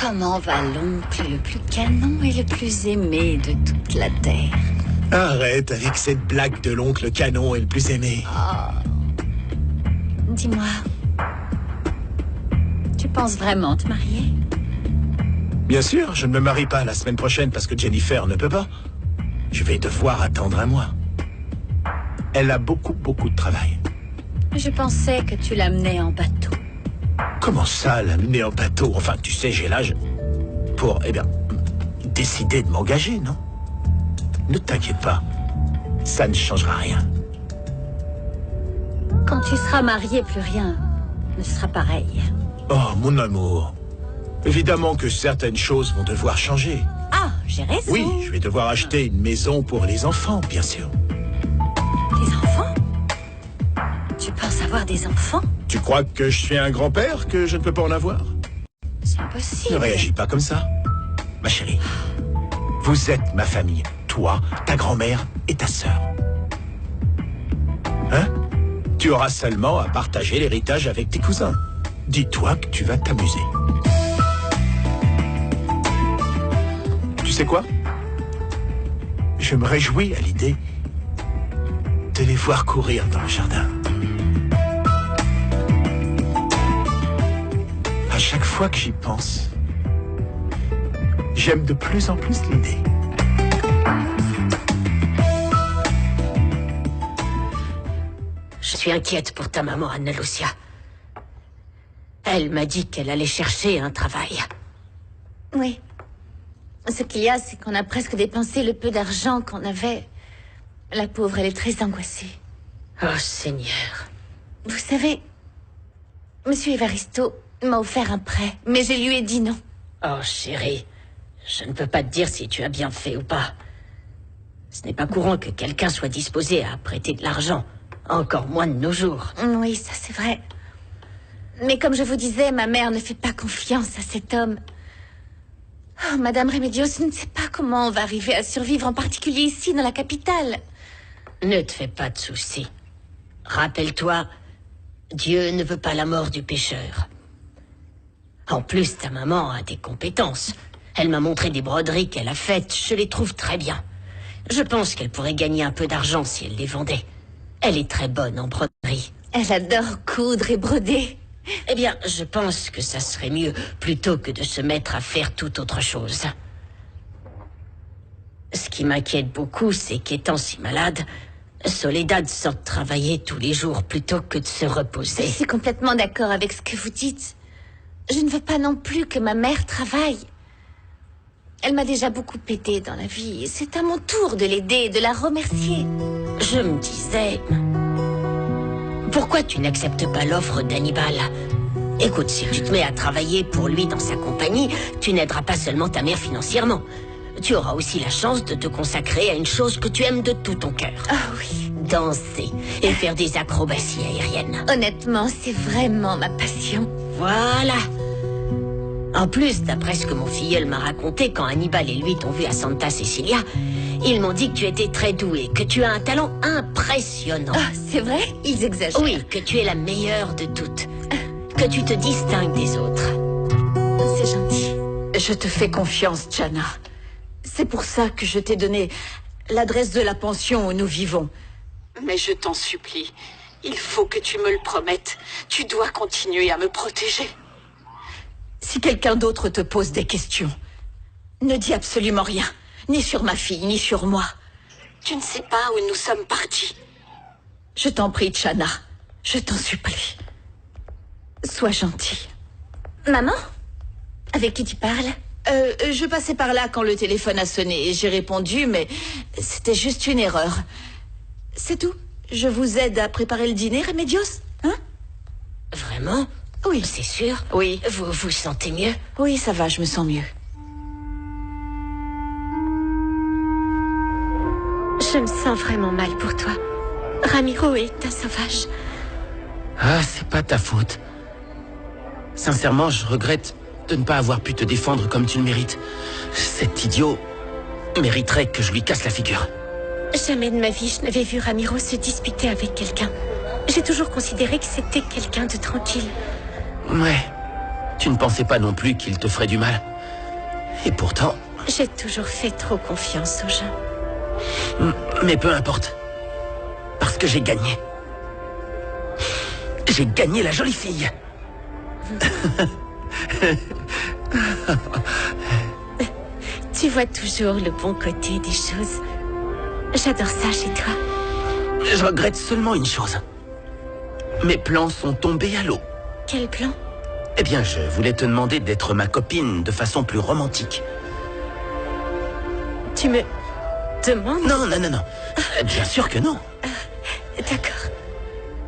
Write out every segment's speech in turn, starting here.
Comment va l'oncle le plus canon et le plus aimé de toute la Terre? Arrête avec cette blague de l'oncle canon et le plus aimé. Oh. Dis-moi, tu penses vraiment te marier? Bien sûr, je ne me marie pas la semaine prochaine parce que Jennifer ne peut pas. Je vais devoir attendre un mois. Elle a beaucoup de travail. Je pensais que tu l'amenais en bateau. Comment ça, l'amener en bateau? Enfin, tu sais, j'ai l'âge pour, décider de m'engager, non? Ne t'inquiète pas, ça ne changera rien. Quand tu seras marié, plus rien ne sera pareil. Oh, mon amour. Évidemment que certaines choses vont devoir changer. Ah, j'ai raison. Oui, je vais devoir acheter une maison pour les enfants, bien sûr. Des enfants? Tu penses avoir des enfants? Tu crois que je suis un grand-père, que je ne peux pas en avoir? C'est impossible. Ne réagis pas comme ça. Ma chérie, vous êtes ma famille. Toi, ta grand-mère et ta sœur. Hein? Tu auras seulement à partager l'héritage avec tes cousins. Dis-toi que tu vas t'amuser. Tu sais quoi? Je me réjouis à l'idée de les voir courir dans le jardin. À chaque fois que j'y pense, j'aime de plus en plus l'idée. Je suis inquiète pour ta maman, Anna Lucia. Elle m'a dit qu'elle allait chercher un travail. Oui. Ce qu'il y a, c'est qu'on a presque dépensé le peu d'argent qu'on avait. La pauvre, elle est très angoissée. Oh, Seigneur. Vous savez, Monsieur Evaristo m'a offert un prêt, mais je lui ai dit non. Oh, chérie, je ne peux pas te dire si tu as bien fait ou pas. Ce n'est pas courant que quelqu'un soit disposé à prêter de l'argent, encore moins de nos jours. Oui, ça c'est vrai. Mais comme je vous disais, ma mère ne fait pas confiance à cet homme. Oh, Madame Remedios, je ne sais pas comment on va arriver à survivre, en particulier ici, dans la capitale. Ne te fais pas de soucis. Rappelle-toi, Dieu ne veut pas la mort du pécheur. En plus, ta maman a des compétences. Elle m'a montré des broderies qu'elle a faites. Je les trouve très bien. Je pense qu'elle pourrait gagner un peu d'argent si elle les vendait. Elle est très bonne en broderie. Elle adore coudre et broder. Eh bien, je pense que ça serait mieux plutôt que de se mettre à faire toute autre chose. Ce qui m'inquiète beaucoup, c'est qu'étant si malade, Soledad sort travailler tous les jours plutôt que de se reposer. Je suis complètement d'accord avec ce que vous dites. Je ne veux pas non plus que ma mère travaille. Elle m'a déjà beaucoup aidée dans la vie. C'est à mon tour de l'aider et de la remercier. Je me disais... Pourquoi tu n'acceptes pas l'offre d'Hannibal? Écoute, si tu te mets à travailler pour lui dans sa compagnie, tu n'aideras pas seulement ta mère financièrement. Tu auras aussi la chance de te consacrer à une chose que tu aimes de tout ton cœur. Ah oui. Danser et faire des acrobaties aériennes. Honnêtement, c'est vraiment ma passion. Voilà. En plus, d'après ce que mon filleul m'a raconté quand Hannibal et lui t'ont vu à Santa Cecilia, ils m'ont dit que tu étais très douée, que tu as un talent impressionnant. Ah, c'est vrai? Ils exagèrent. Oui, que tu es la meilleure de toutes. Que tu te distingues des autres. C'est gentil. Je te fais confiance, Jana. C'est pour ça que je t'ai donné l'adresse de la pension où nous vivons. Mais je t'en supplie, il faut que tu me le promettes. Tu dois continuer à me protéger. Si quelqu'un d'autre te pose des questions, ne dis absolument rien. Ni sur ma fille, ni sur moi. Tu ne sais pas où nous sommes partis. Je t'en prie, Jana. Je t'en supplie. Sois gentille. Maman? Avec qui tu parles? Je passais par là quand le téléphone a sonné et j'ai répondu, mais c'était juste une erreur. C'est tout. Je vous aide à préparer le dîner, Remedios, hein? Vraiment? Oui. C'est sûr? Oui. Vous vous sentez mieux? Oui, ça va, je me sens mieux. Je me sens vraiment mal pour toi. Ramiro est un sauvage. Ah, c'est pas ta faute. Sincèrement, je regrette de ne pas avoir pu te défendre comme tu le mérites. Cet idiot mériterait que je lui casse la figure. Jamais de ma vie je n'avais vu Ramiro se disputer avec quelqu'un. J'ai toujours considéré que c'était quelqu'un de tranquille. Ouais. Tu ne pensais pas non plus qu'il te ferait du mal. Et pourtant... J'ai toujours fait trop confiance aux gens. Mais peu importe. Parce que j'ai gagné. J'ai gagné la jolie fille. Tu vois toujours le bon côté des choses. J'adore ça chez toi. Je regrette seulement une chose. Mes plans sont tombés à l'eau. Quel plan? Eh bien, je voulais te demander d'être ma copine de façon plus romantique. Tu me demandes? Non. Bien sûr que non. D'accord.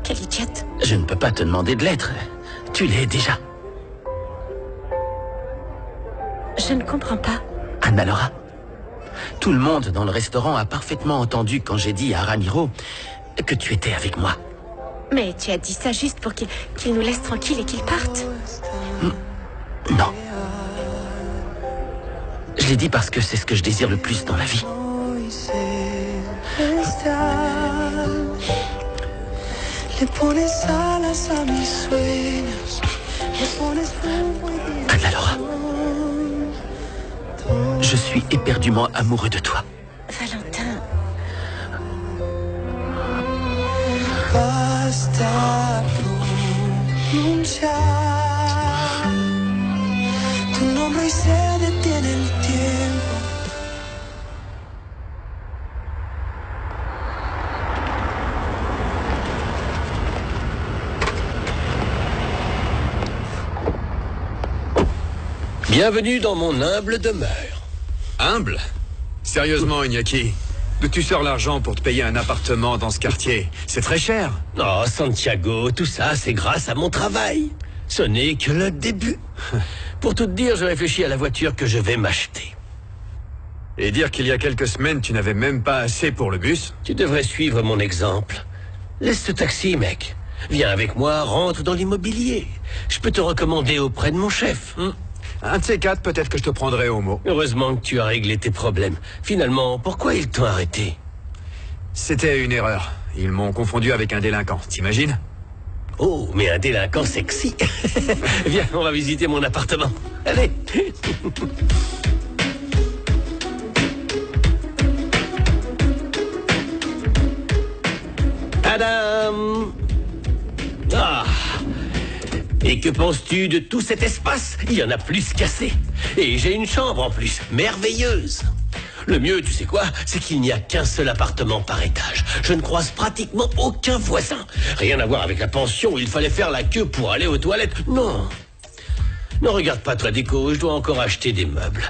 Quelle idiote. Je ne peux pas te demander de l'être. Tu l'es déjà. Je ne comprends pas. Anna-Laura, tout le monde dans le restaurant a parfaitement entendu quand j'ai dit à Ramiro que tu étais avec moi. Mais tu as dit ça juste pour qu'il nous laisse tranquilles et qu'il parte. Non. Je l'ai dit parce que c'est ce que je désire le plus dans la vie. Anna-Laura, je suis éperdument amoureux de toi. Valentin. Basta pronunciar tu nombre y se detiene el tiempo. Bienvenue dans mon humble demeure. Humble? Sérieusement, Iñaki, d'où tu sors l'argent pour te payer un appartement dans ce quartier? C'est très cher. Oh, Santiago, tout ça, c'est grâce à mon travail. Ce n'est que le début. Pour tout te dire, je réfléchis à la voiture que je vais m'acheter. Et dire qu'il y a quelques semaines, tu n'avais même pas assez pour le bus? Tu devrais suivre mon exemple. Laisse ce taxi, mec. Viens avec moi, rentre dans l'immobilier. Je peux te recommander auprès de mon chef. Un de ces quatre, peut-être que je te prendrai au mot. Heureusement que tu as réglé tes problèmes. Finalement, pourquoi ils t'ont arrêté? C'était une erreur. Ils m'ont confondu avec un délinquant, t'imagines? Oh, mais un délinquant sexy. Viens, on va visiter mon appartement. Allez. Adam. Ah. Et que penses-tu de tout cet espace? Il y en a plus qu'assez. Et j'ai une chambre en plus, merveilleuse. Le mieux, tu sais quoi? C'est qu'il n'y a qu'un seul appartement par étage. Je ne croise pratiquement aucun voisin. Rien à voir avec la pension où il fallait faire la queue pour aller aux toilettes. Non. Ne regarde pas ta déco, je dois encore acheter des meubles.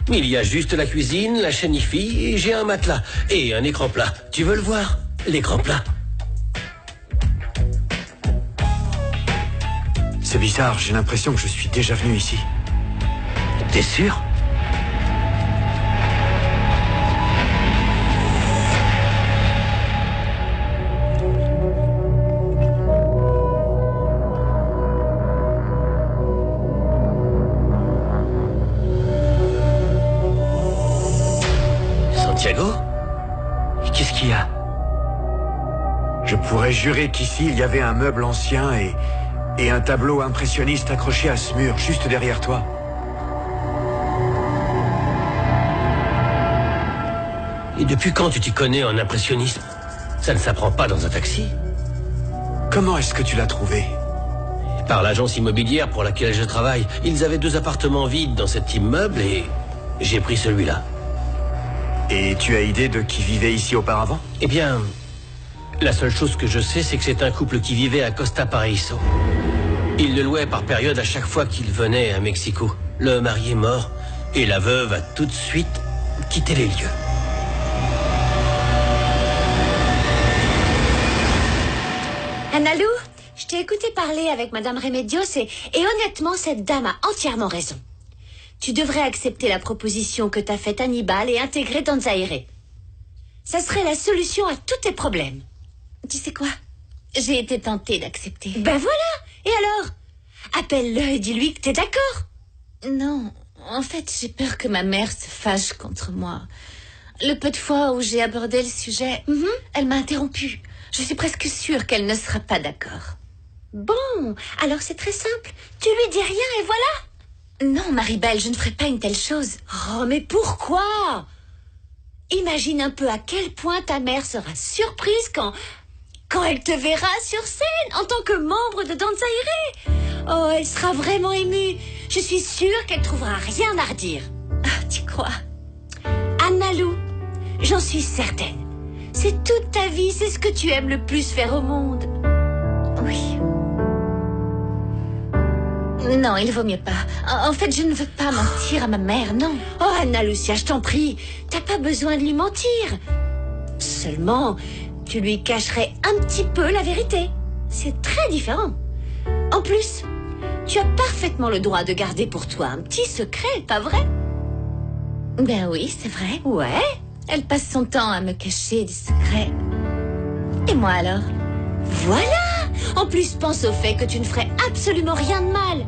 Il y a juste la cuisine, la chaîne hi-fi, et j'ai un matelas. Et un écran plat. Tu veux le voir? L'écran plat. C'est bizarre, j'ai l'impression que je suis déjà venu ici. T'es sûr? Santiago? Qu'est-ce qu'il y a? Je pourrais jurer qu'ici, il y avait un meuble ancien et un tableau impressionniste accroché à ce mur, juste derrière toi. Et depuis quand tu t'y connais en impressionnisme? Ça ne s'apprend pas dans un taxi. Comment est-ce que tu l'as trouvé? Par l'agence immobilière pour laquelle je travaille. Ils avaient 2 appartements vides dans cet immeuble et j'ai pris celui-là. Et tu as idée de qui vivait ici auparavant? Eh bien, la seule chose que je sais, c'est que c'est un couple qui vivait à Costa Paraíso. Ils le louaient par période à chaque fois qu'ils venaient à Mexico. Le mari est mort et la veuve a tout de suite quitté les lieux. Analu, je t'ai écouté parler avec Madame Remedios et honnêtement, cette dame a entièrement raison. Tu devrais accepter la proposition que t'a faite Hannibal et intégrer Danzaire. Ça serait la solution à tous tes problèmes. Tu sais quoi? J'ai été tentée d'accepter. Ben voilà! Et alors? Appelle-le et dis-lui que t'es d'accord. Non, en fait, j'ai peur que ma mère se fâche contre moi. Le peu de fois où j'ai abordé le sujet, elle m'a interrompue. Je suis presque sûre qu'elle ne sera pas d'accord. Bon, alors c'est très simple. Tu lui dis rien et voilà. Non, Maribel, je ne ferai pas une telle chose. Oh, mais pourquoi? Imagine un peu à quel point ta mère sera surprise quand elle te verra sur scène en tant que membre de Danzaire. Oh, elle sera vraiment émue. Je suis sûre qu'elle trouvera rien à redire. Ah, tu crois? Annalou, j'en suis certaine. C'est toute ta vie, c'est ce que tu aimes le plus faire au monde. Oui. Non, il vaut mieux pas. En fait, je ne veux pas mentir à ma mère, non. Oh, Anna Lucia, je t'en prie, t'as pas besoin de lui mentir. Seulement, tu lui cacherais un petit peu la vérité. C'est très différent. En plus, tu as parfaitement le droit de garder pour toi un petit secret, pas vrai? Ben oui, c'est vrai. Ouais. Elle passe son temps à me cacher des secrets. Et moi alors? Voilà! En plus, pense au fait que tu ne ferais absolument rien de mal.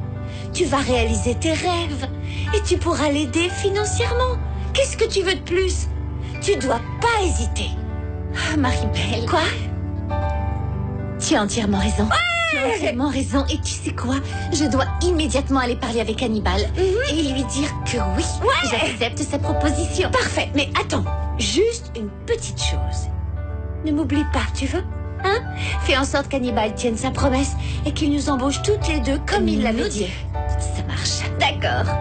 Tu vas réaliser tes rêves et tu pourras l'aider financièrement. Qu'est-ce que tu veux de plus? Tu dois pas hésiter. Ah, Maribel. Quoi? Tu as entièrement raison. Ouais! Tu as entièrement raison. Et tu sais quoi? Je dois immédiatement aller parler avec Hannibal et lui dire que oui, j'accepte sa proposition. Parfait, mais attends, juste une petite chose. Ne m'oublie pas, tu veux? Hein? Fais en sorte qu'Hannibal tienne sa promesse et qu'il nous embauche toutes les deux comme il l'avait dit. Ça marche. D'accord.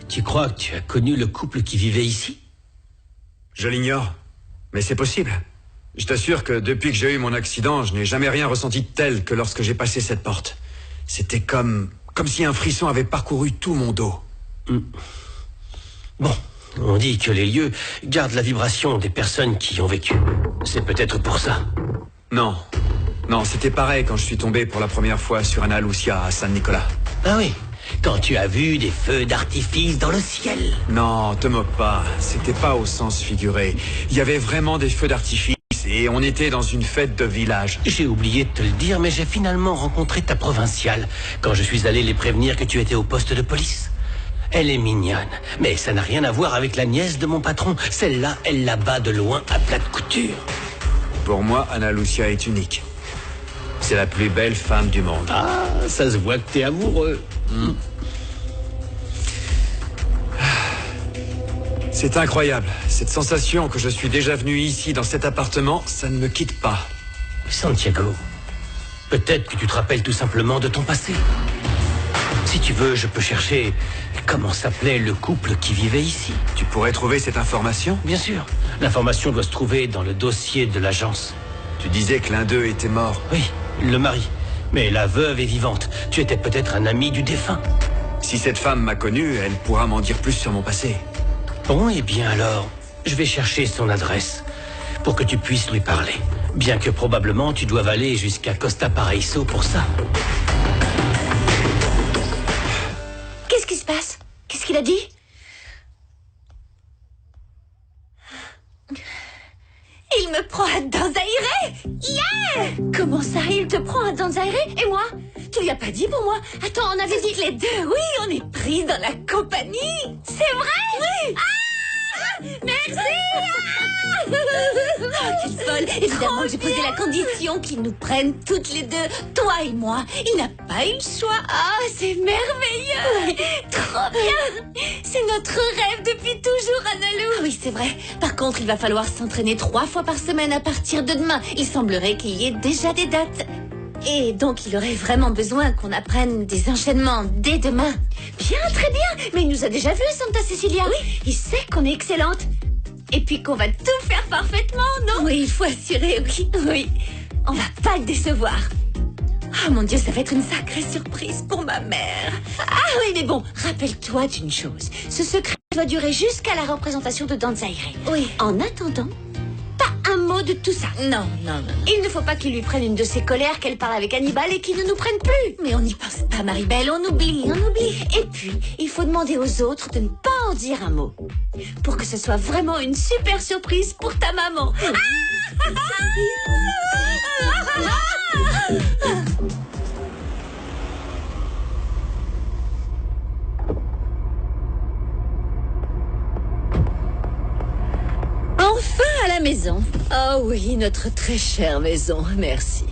Tu crois que tu as connu le couple qui vivait ici? Je l'ignore, mais c'est possible. Je t'assure que depuis que j'ai eu mon accident, je n'ai jamais rien ressenti de tel que lorsque j'ai passé cette porte. C'était comme si un frisson avait parcouru tout mon dos. Bon, on dit que les lieux gardent la vibration des personnes qui y ont vécu. C'est peut-être pour ça. Non, c'était pareil quand je suis tombé pour la première fois sur Anna Lucia à Saint-Nicolas. Ah oui, quand tu as vu des feux d'artifice dans le ciel. Non, te moque pas, c'était pas au sens figuré. Il y avait vraiment des feux d'artifice et on était dans une fête de village. J'ai oublié de te le dire, mais j'ai finalement rencontré ta provinciale quand je suis allé les prévenir que tu étais au poste de police. Elle est mignonne, mais ça n'a rien à voir avec la nièce de mon patron. Celle-là, elle la bat de loin à plat de couture. Pour moi, Anna Lucia est unique. C'est la plus belle femme du monde. Ah, ça se voit que t'es amoureux. C'est incroyable. Cette sensation que je suis déjà venu ici, dans cet appartement, ça ne me quitte pas. Santiago, peut-être que tu te rappelles tout simplement de ton passé. Si tu veux, je peux chercher comment s'appelait le couple qui vivait ici. Tu pourrais trouver cette information? Bien sûr. L'information doit se trouver dans le dossier de l'agence. Tu disais que l'un d'eux était mort. Oui, le mari. Mais la veuve est vivante. Tu étais peut-être un ami du défunt. Si cette femme m'a connu, elle pourra m'en dire plus sur mon passé. Bon, eh bien alors, je vais chercher son adresse pour que tu puisses lui parler. Bien que probablement tu doives aller jusqu'à Costa Paraíso pour ça. Qu'est-ce qui se passe? Qu'est-ce qu'il a dit? Il me prend à Danzaire! Yeah! Comment ça, il te prend à Danzaire? Et moi? Tu lui as pas dit pour moi? Attends, on avait dit les deux. Oui, on est pris dans la compagnie. C'est vrai? Oui! Ah! Merci! Oh, quelle folle! Évidemment, j'ai posé la condition qu'ils nous prennent toutes les deux, toi et moi. Il n'a pas eu le choix. Ah, c'est merveilleux! Trop bien! C'est notre rêve depuis toujours, Annalou. Ah oui, c'est vrai. Par contre, il va falloir s'entraîner 3 fois par semaine à partir de demain. Il semblerait qu'il y ait déjà des dates. Et donc, il aurait vraiment besoin qu'on apprenne des enchaînements dès demain. Bien, très bien. Mais il nous a déjà vus, Santa Cecilia. Oui. Il sait qu'on est excellente. Et puis qu'on va tout faire parfaitement, non? Oui, il faut assurer, oui. Oui. On va pas le décevoir. Ah, mon Dieu, ça va être une sacrée surprise pour ma mère. Ah oui, mais bon, rappelle-toi d'une chose. Ce secret doit durer jusqu'à la représentation de Danzaire. Oui. En attendant, pas un mot de tout ça. Non. Il ne faut pas qu'il lui prenne une de ses colères, qu'elle parle avec Hannibal et qu'il ne nous prenne plus. Mais on n'y pense pas, Maribel, on oublie. Et puis, il faut demander aux autres de ne pas en dire un mot. Pour que ce soit vraiment une super surprise pour ta maman. Enfin à la maison. Oh oui, notre très chère maison, merci.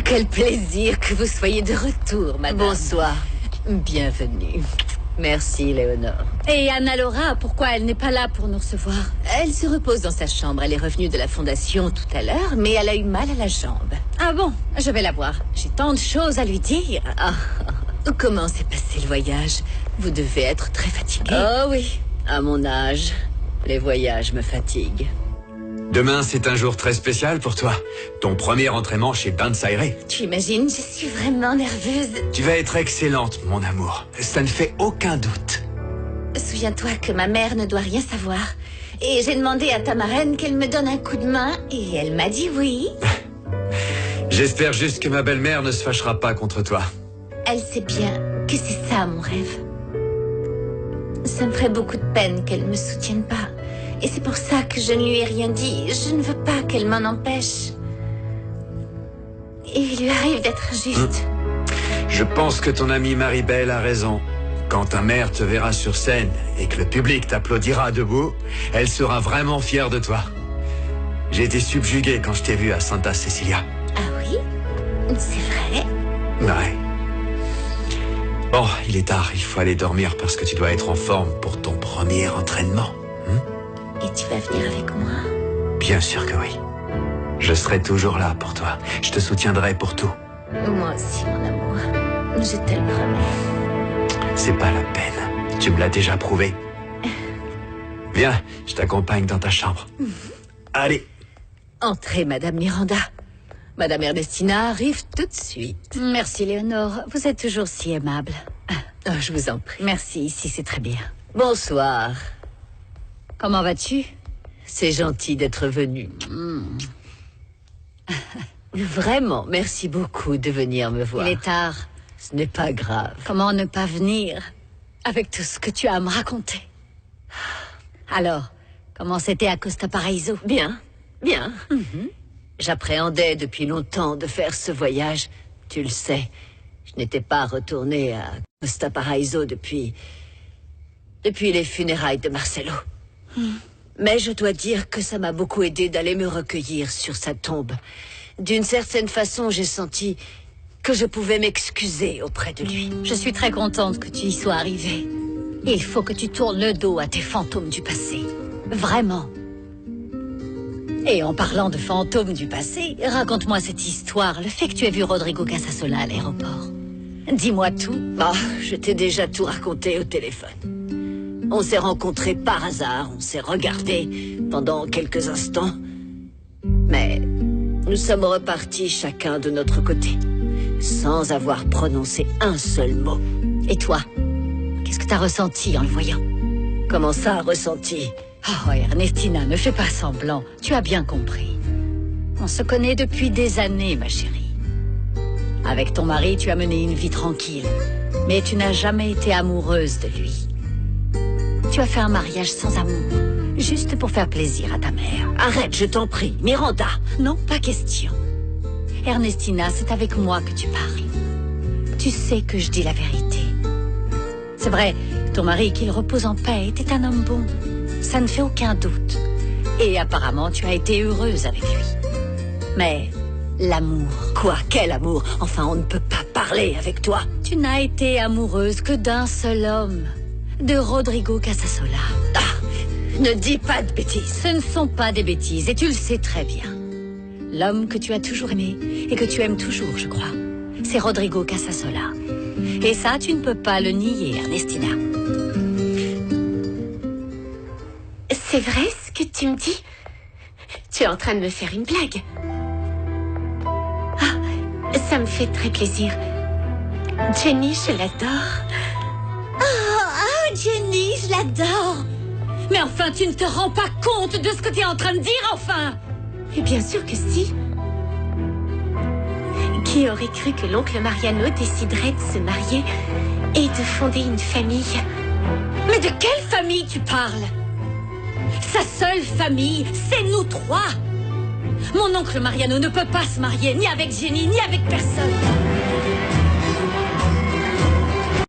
Quel plaisir que vous soyez de retour, madame. Bonsoir. Bienvenue. Merci, Léonore. Et Anna-Laura, pourquoi elle n'est pas là pour nous recevoir? Elle se repose dans sa chambre. Elle est revenue de la fondation tout à l'heure, mais elle a eu mal à la jambe. Ah bon, je vais la voir. J'ai tant de choses à lui dire. Ah, comment s'est passé le voyage? Vous devez être très fatiguée. Oh oui, à mon âge, les voyages me fatiguent. Demain, c'est un jour très spécial pour toi. Ton premier entraînement chez Bansaire. Tu imagines, je suis vraiment nerveuse. Tu vas être excellente, mon amour. Ça ne fait aucun doute. Souviens-toi que ma mère ne doit rien savoir. Et j'ai demandé à ta marraine qu'elle me donne un coup de main, et elle m'a dit oui. J'espère juste que ma belle-mère ne se fâchera pas contre toi. Elle sait bien que c'est ça mon rêve. Ça me ferait beaucoup de peine qu'elle ne me soutienne pas. Et c'est pour ça que je ne lui ai rien dit. Je ne veux pas qu'elle m'en empêche. Et il lui arrive d'être injuste. Je pense que ton amie Marie-Belle a raison. Quand ta mère te verra sur scène et que le public t'applaudira debout, elle sera vraiment fière de toi. J'ai été subjugué quand je t'ai vu à Santa Cecilia. Ah oui? C'est vrai? Ouais. Bon, il est tard, il faut aller dormir parce que tu dois être en forme pour ton premier entraînement. Et tu vas venir avec moi? Bien sûr que oui. Je serai toujours là pour toi. Je te soutiendrai pour tout. Moi aussi, mon amour. Je te le promets. C'est pas la peine. Tu me l'as déjà prouvé. Viens, je t'accompagne dans ta chambre. Allez. Entrez, Madame Miranda. Madame Ernestina arrive tout de suite. Merci, Léonore. Vous êtes toujours si aimable. Oh, je vous en prie. Merci, ici c'est très bien. Bonsoir. Comment vas-tu? C'est gentil d'être venu. Vraiment, merci beaucoup de venir me voir. Il est tard. Ce n'est pas grave. Comment ne pas venir avec tout ce que tu as à me raconter? Alors, comment c'était à Costa Paraíso? Bien, bien. J'appréhendais depuis longtemps de faire ce voyage. Tu le sais, je n'étais pas retournée à Costa Paraíso depuis les funérailles de Marcelo. Mais je dois dire que ça m'a beaucoup aidé d'aller me recueillir sur sa tombe. D'une certaine façon, j'ai senti que je pouvais m'excuser auprès de lui. Je suis très contente que tu y sois arrivée. Il faut que tu tournes le dos à tes fantômes du passé. Vraiment. Et en parlant de fantômes du passé, raconte-moi cette histoire, le fait que tu aies vu Rodrigo Casasola à l'aéroport. Dis-moi tout. Ah, je t'ai déjà tout raconté au téléphone. On s'est rencontrés par hasard, on s'est regardés pendant quelques instants. Mais nous sommes repartis chacun de notre côté, sans avoir prononcé un seul mot. Et toi, qu'est-ce que t'as ressenti en le voyant? Comment ça, ressenti? Oh, Ernestina, ne fais pas semblant. Tu as bien compris. On se connaît depuis des années, ma chérie. Avec ton mari, tu as mené une vie tranquille. Mais tu n'as jamais été amoureuse de lui. Tu as fait un mariage sans amour, juste pour faire plaisir à ta mère. Arrête, je t'en prie, Miranda. Non, pas question. Ernestina, c'est avec moi que tu parles. Tu sais que je dis la vérité. C'est vrai, ton mari, qu'il repose en paix, était un homme bon. Ça ne fait aucun doute. Et apparemment, tu as été heureuse avec lui. Mais l'amour... Quoi? Quel amour? Enfin, on ne peut pas parler avec toi. Tu n'as été amoureuse que d'un seul homme. De Rodrigo Casasola. Ah, ne dis pas de bêtises. Ce ne sont pas des bêtises, et tu le sais très bien. L'homme que tu as toujours aimé, et que tu aimes toujours, je crois, c'est Rodrigo Casasola. Et ça, tu ne peux pas le nier, Ernestina. C'est vrai ce que tu me dis? Tu es en train de me faire une blague. Ah, ça me fait très plaisir. Jenny, je l'adore. Oh, Jenny, je l'adore. Mais enfin, tu ne te rends pas compte de ce que tu es en train de dire, enfin? Et bien sûr que si. Qui aurait cru que l'oncle Mariano déciderait de se marier et de fonder une famille? Mais de quelle famille tu parles? Sa seule famille, c'est nous trois. Mon oncle Mariano ne peut pas se marier, ni avec Jenny, ni avec personne.